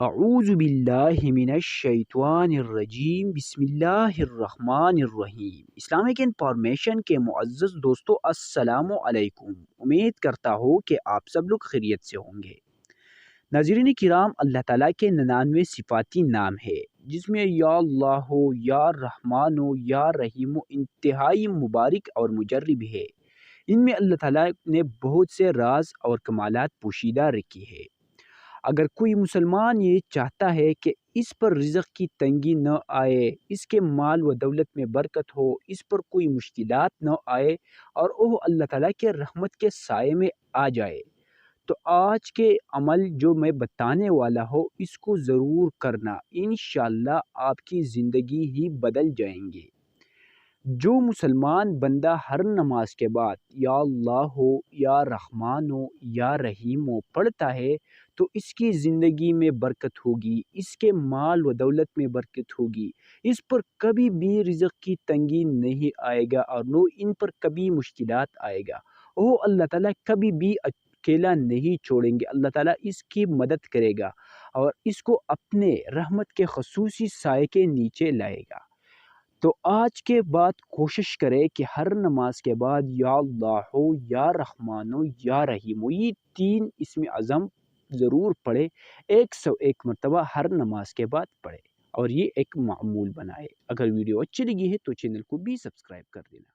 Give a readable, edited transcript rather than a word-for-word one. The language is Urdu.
اعوذ باللہ من الشیطان الرجیم، بسم اللہ الرحمن الرحیم۔ اسلامک انفارمیشن کے معزز دوستو، السلام علیکم۔ امید کرتا ہوں کہ آپ سب لوگ خیریت سے ہوں گے۔ ناظرین کرام، اللہ تعالیٰ کے 99 صفاتی نام ہے، جس میں یا اللہ ہو، یا رحمان ہو، یا رحیم ہو انتہائی مبارک اور مجرب ہے۔ ان میں اللہ تعالیٰ نے بہت سے راز اور کمالات پوشیدہ رکھی ہے۔ اگر کوئی مسلمان یہ چاہتا ہے کہ اس پر رزق کی تنگی نہ آئے، اس کے مال و دولت میں برکت ہو، اس پر کوئی مشکلات نہ آئے اور وہ اللہ تعالیٰ کے رحمت کے سائے میں آ جائے، تو آج کے عمل جو میں بتانے والا ہوں اس کو ضرور کرنا، انشاءاللہ آپ کی زندگی ہی بدل جائیں گے۔ جو مسلمان بندہ ہر نماز کے بعد یا اللہ ہو، یا رحمان ہو، یا رحیم ہو پڑھتا ہے تو اس کی زندگی میں برکت ہوگی، اس کے مال و دولت میں برکت ہوگی، اس پر کبھی بھی رزق کی تنگی نہیں آئے گا اور نہ ان پر کبھی مشکلات آئے گا۔ وہ اللہ تعالیٰ کبھی بھی اکیلا نہیں چھوڑیں گے، اللہ تعالیٰ اس کی مدد کرے گا اور اس کو اپنے رحمت کے خصوصی سائے کے نیچے لائے گا۔ تو آج کے بعد کوشش کرے کہ ہر نماز کے بعد یا اللہ ہو، یا رحمان ہو، یا رحیم ہو، یہ 3 اسم اعظم ضرور پڑھے، 101 مرتبہ ہر نماز کے بعد پڑھے اور یہ ایک معمول بنائے۔ اگر ویڈیو اچھی لگی ہے تو چینل کو بھی سبسکرائب کر دینا۔